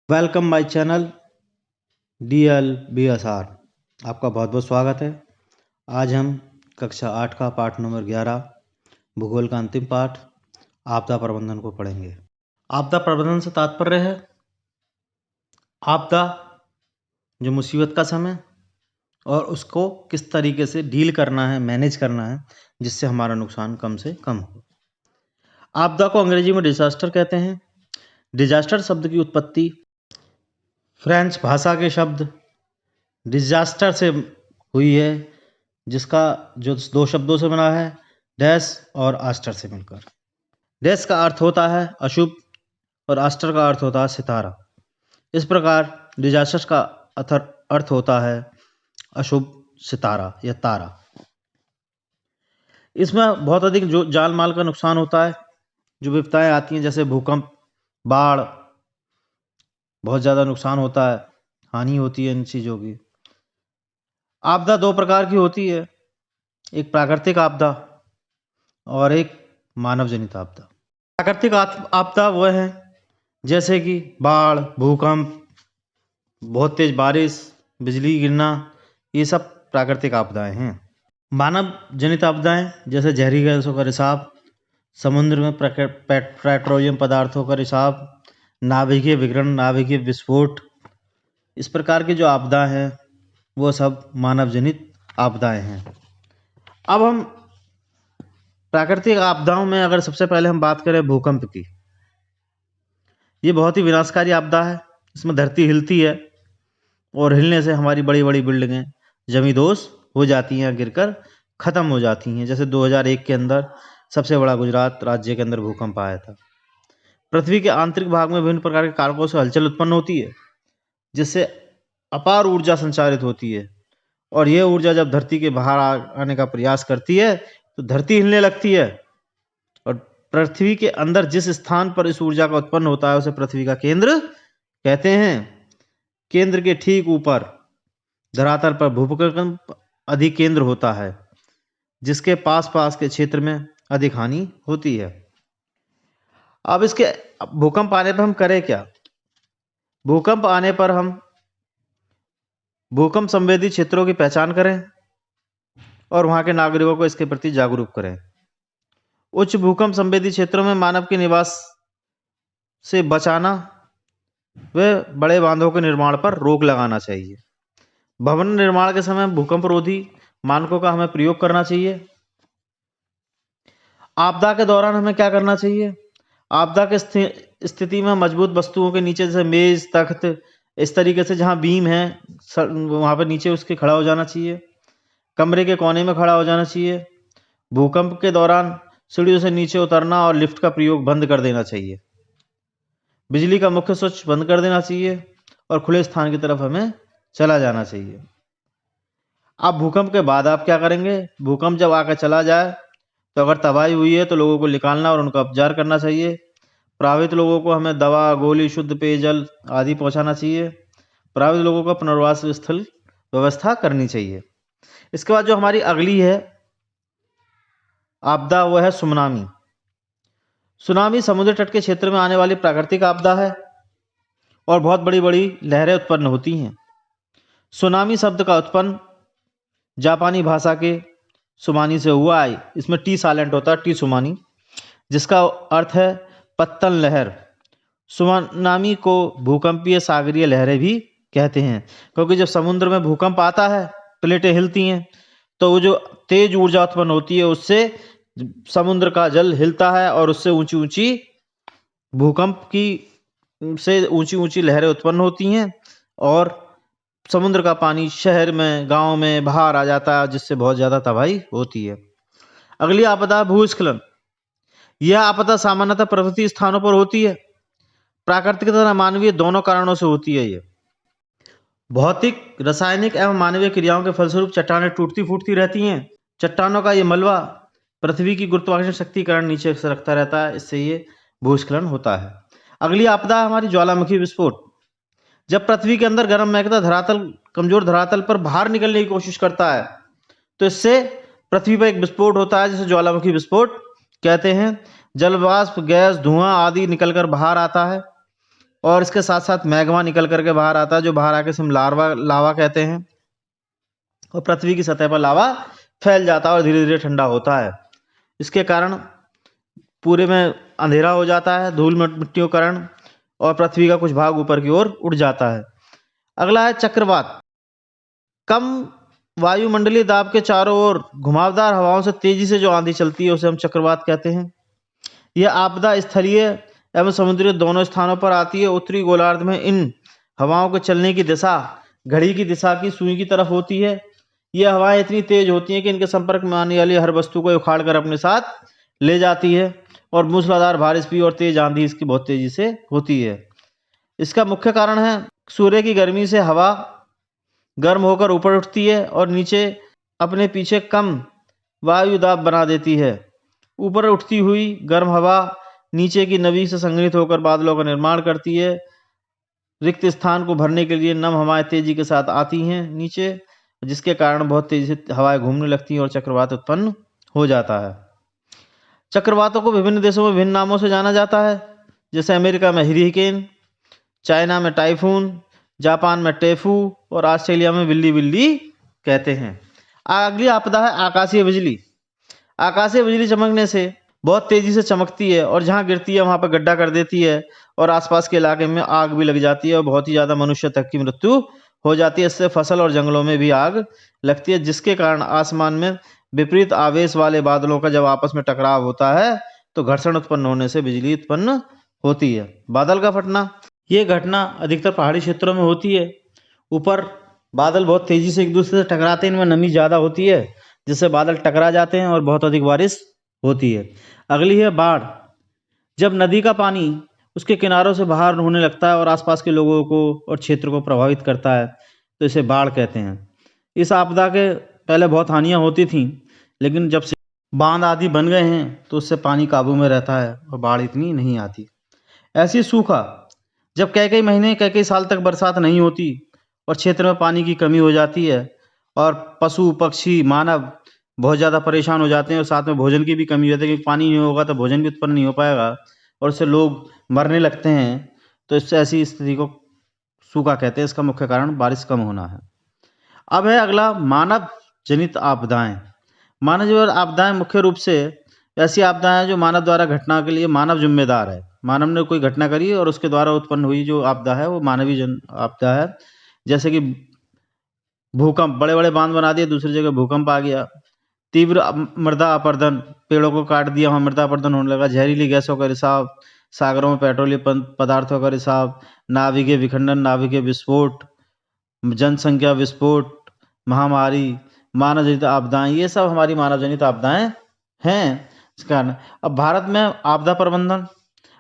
Welcome my channel DLBSR। आपका बहुत बहुत स्वागत है। आज हम कक्षा 8 का पाठ नंबर 11 भूगोल का अंतिम पाठ आपदा प्रबंधन को पढ़ेंगे। आपदा प्रबंधन से तात्पर्य है आपदा जो मुसीबत का समय और उसको किस तरीके से डील करना है, मैनेज करना है, जिससे हमारा नुकसान कम से कम हो। आपदा को अंग्रेजी में डिजास्टर कहते हैं। डिजास्टर शब्द की उत्पत्ति फ्रेंच भाषा के शब्द डिजास्टर से हुई है, जिसका जो दो शब्दों से बना है, डैश और आस्टर से मिलकर। डैश का अर्थ होता है अशुभ और आस्टर का अर्थ होता है सितारा। इस प्रकार डिजास्टर का अर्थ होता है अशुभ सितारा या तारा। इसमें बहुत अधिक जो जान माल का नुकसान होता है, जो विपदाएं आती हैं जैसे भूकंप, बाढ़, बहुत ज़्यादा नुकसान होता है, हानि होती है इन चीज़ों की। आपदा दो प्रकार की होती है, एक प्राकृतिक आपदा और एक मानव जनित आपदा। प्राकृतिक आपदा वह है जैसे कि बाढ़, भूकंप, बहुत तेज बारिश, बिजली गिरना, ये सब प्राकृतिक आपदाएं हैं। मानव जनित आपदाएं जैसे जहरीली गैसों का रिसाव, समुद्र में पेट्रोलियम पदार्थों का रिसाव, नाभिकीय विकिरण, नाभिकीय विस्फोट, इस प्रकार की जो आपदा हैं वो सब मानव जनित आपदाएं हैं। अब हम प्राकृतिक आपदाओं में अगर सबसे पहले हम बात करें भूकंप की, ये बहुत ही विनाशकारी आपदा है। इसमें धरती हिलती है और हिलने से हमारी बड़ी बड़ी बिल्डिंगें जमींदोज हो जाती हैं, गिरकर ख़त्म हो जाती हैं। जैसे 2001 के अंदर सबसे बड़ा गुजरात राज्य के अंदर भूकंप आया था। पृथ्वी के आंतरिक भाग में विभिन्न प्रकार के कारकों से हलचल उत्पन्न होती है, जिससे अपार ऊर्जा संचारित होती है, और यह ऊर्जा जब धरती के बाहर आने का प्रयास करती है तो धरती हिलने लगती है, और पृथ्वी के अंदर जिस स्थान पर इस ऊर्जा का उत्पन्न होता है उसे पृथ्वी का केंद्र कहते हैं। केंद्र के ठीक ऊपर धरातल पर भूकंप अधिक केंद्र होता है, जिसके पास पास के क्षेत्र में अधिक हानि होती है। अब इसके भूकंप आने पर हम करें क्या? भूकंप आने पर हम भूकंप संवेदी क्षेत्रों की पहचान करें और वहां के नागरिकों को इसके प्रति जागरूक करें। उच्च भूकंप संवेदी क्षेत्रों में मानव के निवास से बचाना व बड़े बांधों के निर्माण पर रोक लगाना चाहिए। भवन निर्माण के समय भूकंप रोधी मानकों का हमें प्रयोग करना चाहिए। आपदा के दौरान हमें क्या करना चाहिए? आपदा के स्थिति में मजबूत वस्तुओं के नीचे, जैसे मेज, तख्त, इस तरीके से जहां बीम है वहां पर नीचे उसके खड़ा हो जाना चाहिए। कमरे के कोने में खड़ा हो जाना चाहिए। भूकंप के दौरान सीढ़ियों से नीचे उतरना और लिफ्ट का प्रयोग बंद कर देना चाहिए। बिजली का मुख्य स्विच बंद कर देना चाहिए और खुले स्थान की तरफ हमें चला जाना चाहिए। अब भूकंप के बाद आप क्या करेंगे? भूकंप जब आकर चला जाए तो अगर तबाही हुई है तो लोगों को निकालना और उनका उपचार करना चाहिए। प्रभावित लोगों को हमें दवा, गोली, शुद्ध पेयजल आदि पहुंचाना चाहिए। प्रभावित लोगों का पुनर्वास स्थल व्यवस्था करनी चाहिए। इसके बाद जो हमारी अगली है आपदा, वह है सुनामी। सुनामी समुद्र तट के क्षेत्र में आने वाली प्राकृतिक आपदा है और बहुत बड़ी बड़ी लहरें उत्पन्न होती हैं। सुनामी शब्द का उत्पन्न जापानी भाषा के सुमानी से हुआ है। इसमें टी साइलेंट होता है, टी सुमानी, जिसका अर्थ है पत्तन लहर। सुनामी को भूकंपीय सागरीय लहरें भी कहते हैं, क्योंकि जब समुद्र में भूकंप आता है, प्लेटें हिलती हैं, तो वो जो तेज ऊर्जा उत्पन्न होती है उससे समुद्र का जल हिलता है और उससे ऊंची ऊंची भूकंप की से ऊंची ऊंची लहरें उत्पन्न होती हैं और समुद्र का पानी शहर में, गांव में बाहर आ जाता है, जिससे बहुत ज्यादा तबाही होती है। अगली आपदा भूस्खलन। यह आपदा सामान्यतः पर्वतीय स्थानों पर होती है। प्राकृतिक तथा मानवीय दोनों कारणों से होती है। ये भौतिक, रासायनिक एवं मानवीय क्रियाओं के फलस्वरूप चट्टानें टूटती फूटती रहती हैं। चट्टानों का ये मलबा पृथ्वी की गुरुत्वाकर्षण शक्ति कारण नीचे सरकता रहता है, इससे ये भूस्खलन होता है। अगली आपदा हमारी ज्वालामुखी विस्फोट। जब पृथ्वी के अंदर गर्म मैग्मा धरातल, कमजोर धरातल पर बाहर निकलने की कोशिश करता है तो इससे पृथ्वी पर एक विस्फोट होता है, जिसे ज्वालामुखी विस्फोट कहते हैं। जल वाष्प, गैस, धुआं आदि निकलकर बाहर आता है और इसके साथ साथ मैग्मा निकल करके बाहर आता है, जो बाहर आके हम लावा कहते हैं, और पृथ्वी की सतह पर लावा फैल जाता है और धीरे धीरे ठंडा होता है। इसके कारण पूरे में अंधेरा हो जाता है धूल मिट्टियों के कारण, और पृथ्वी का कुछ भाग ऊपर की ओर उड़ जाता है। अगला है चक्रवात। कम वायुमंडलीय दाब के चारों ओर घुमावदार हवाओं से तेजी से जो आंधी चलती है उसे हम चक्रवात कहते हैं। यह आपदा स्थलीय एवं समुद्री दोनों स्थानों पर आती है। उत्तरी गोलार्ध में इन हवाओं के चलने की दिशा घड़ी की दिशा की सुई की तरफ होती है। यह हवाएं इतनी तेज होती हैं कि इनके संपर्क में आने वाली हर वस्तु को उखाड़ कर अपने साथ ले जाती है, और मूसलाधार बारिश भी और तेज आंधी इसकी बहुत तेजी से होती है। इसका मुख्य कारण है सूर्य की गर्मी से हवा गर्म होकर ऊपर उठती है और नीचे अपने पीछे कम वायु दाब बना देती है। ऊपर उठती हुई गर्म हवा नीचे की नमी से संघनित होकर बादलों का निर्माण करती है। रिक्त स्थान को भरने के लिए नम हवाएं तेजी के साथ आती हैं नीचे, जिसके कारण बहुत तेजी से हवाएं घूमने लगती हैं और चक्रवात उत्पन्न हो जाता है। चक्रवातों को विभिन्न देशों में विभिन्न नामों से जाना जाता है, जैसे अमेरिका में हरिकेन, चाइना में टाइफून, जापान में टेफू और ऑस्ट्रेलिया में बिल्ली बिल्ली कहते हैं। अगली आपदा है आकाशीय बिजली। आकाशीय बिजली चमकने से बहुत तेजी से चमकती है और जहाँ गिरती है वहाँ पर गड्ढा कर देती है और आसपास के इलाके में आग भी लग जाती है और बहुत ही ज़्यादा मनुष्य तक की मृत्यु हो जाती है। इससे फसल और जंगलों में भी आग लगती है, जिसके कारण आसमान में विपरीत आवेश वाले बादलों का जब आपस में टकराव होता है तो घर्षण उत्पन्न होने से बिजली उत्पन्न होती है। बादल का फटना, ये घटना अधिकतर पहाड़ी क्षेत्रों में होती है। ऊपर बादल बहुत तेजी से एक दूसरे से टकराते हैं, इनमें नमी ज़्यादा होती है जिससे बादल टकरा जाते हैं और बहुत अधिक बारिश होती है। अगली है बाढ़। जब नदी का पानी उसके किनारों से बाहर होने लगता है और आसपास के लोगों को और क्षेत्र को प्रभावित करता है तो इसे बाढ़ कहते हैं। इस आपदा के पहले बहुत हानियाँ होती थीं, लेकिन जब से बांध आदि बन गए हैं तो उससे पानी काबू में रहता है और बाढ़ इतनी नहीं आती। ऐसी सूखा, जब कई महीने कई साल तक बरसात नहीं होती और क्षेत्र में पानी की कमी हो जाती है और पशु पक्षी मानव बहुत ज़्यादा परेशान हो जाते हैं और साथ में भोजन की भी कमी हो जाती है, क्योंकि पानी नहीं होगा तो भोजन भी उत्पन्न नहीं हो पाएगा और इससे लोग मरने लगते हैं। तो इससे ऐसी स्थिति को सूखा कहते हैं। इसका मुख्य कारण बारिश कम होना है। अब है अगला मानव जनित आपदाएं। मानव जनित आपदाएं मुख्य रूप से ऐसी आपदाएं जो मानव द्वारा घटना के लिए मानव जिम्मेदार है। मानव ने कोई घटना करी और उसके द्वारा उत्पन्न हुई जो आपदा है वो मानवीय आपदा है। जैसे कि भूकंप, बड़े बड़े बांध बना दिए, दूसरी जगह भूकंप आ गया। तीव्र मृदा अपरदन, पेड़ों को काट दिया, वहाँ मृदा अपरदन होने लगा। जहरीली गैसों का रिसाव, सागरों में पेट्रोलियम पदार्थों का रिसाव, नाभिकीय विखंडन, नाभिकीय विस्फोट, जनसंख्या विस्फोट, महामारी, मानव जनित आपदाएं, ये सब हमारी मानव जनित आपदाएं हैं। इस कारण अब भारत में आपदा प्रबंधन,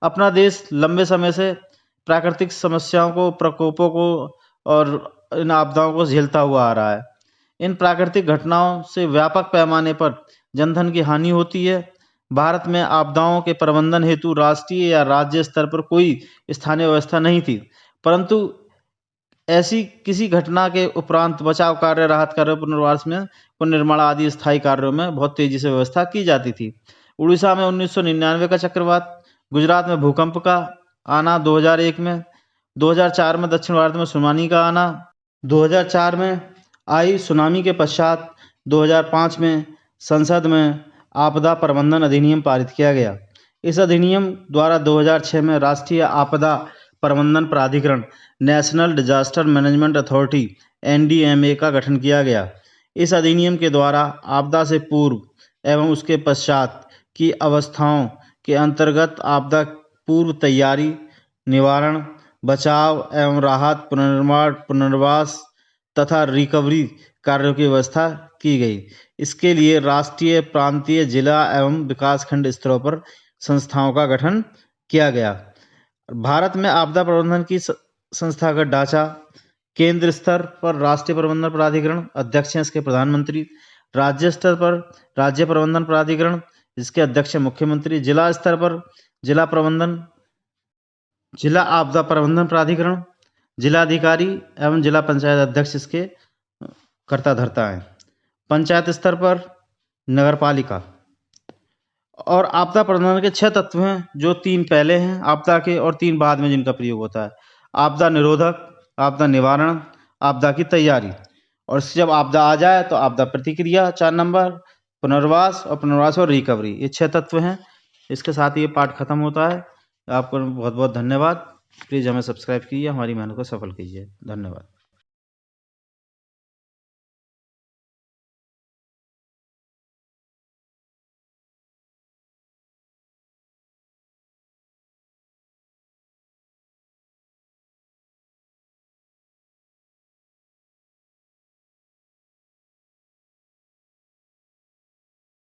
अपना देश लंबे समय से प्राकृतिक समस्याओं को, प्रकोपों को और इन आपदाओं को झेलता हुआ आ रहा है। इन प्राकृतिक घटनाओं से व्यापक पैमाने पर जनधन की हानि होती है। भारत में आपदाओं के प्रबंधन हेतु राष्ट्रीय या राज्य स्तर पर कोई स्थानीय व्यवस्था नहीं थी, परंतु ऐसी किसी घटना के उपरांत बचाव कार्य, राहत कार्य, पुनर्वास में पुनर्निर्माण आदि स्थायी कार्यों में बहुत तेजी से व्यवस्था की जाती थी। उड़ीसा में 1999 का चक्रवात, गुजरात में भूकंप का आना 2001 में, 2004 में दक्षिण भारत में सुनामी का आना, 2004 में आई सुनामी के पश्चात 2005 में संसद में आपदा प्रबंधन अधिनियम पारित किया गया। इस अधिनियम द्वारा 2006 में राष्ट्रीय आपदा प्रबंधन प्राधिकरण, national disaster management authority (NDMA) का गठन किया गया। इस अधिनियम के द्वारा आपदा से पूर्व एवं उसके पश्चात की अवस्थाओं के अंतर्गत आपदा पूर्व तैयारी, निवारण, बचाव एवं राहत, पुनर्निर्माण, पुनर्वास तथा रिकवरी कार्यों की व्यवस्था की गई। इसके लिए राष्ट्रीय, प्रांतीय, जिला एवं विकासखंड स्तरों पर संस्थाओं का गठन किया गया। भारत में आपदा प्रबंधन की संस्थागत ढांचा: केंद्र स्तर पर राष्ट्रीय प्रबंधन प्राधिकरण, अध्यक्ष हैं इसके प्रधानमंत्री। राज्य स्तर पर राज्य प्रबंधन प्राधिकरण, जिसके अध्यक्ष मुख्यमंत्री। जिला स्तर पर जिला आपदा प्रबंधन प्राधिकरण, जिलाधिकारी एवं जिला पंचायत अध्यक्ष इसके कर्ता धर्ता हैं। पंचायत स्तर पर नगर पालिका और आपदा प्रबंधन के 6 तत्व हैं, जो 3 पहले हैं आपदा के और 3 बाद में जिनका प्रयोग होता है। आपदा निरोधक, आपदा निवारण, आपदा की तैयारी। और जब आपदा आ जाए तो आपदा प्रतिक्रिया 4 नंबर, पुनर्वास और रिकवरी, ये 6 तत्व हैं। इसके साथ ये पाठ खत्म होता है। आपको बहुत बहुत धन्यवाद। प्लीज़ हमें सब्सक्राइब कीजिए, हमारी मेहनत को सफल कीजिए। धन्यवाद।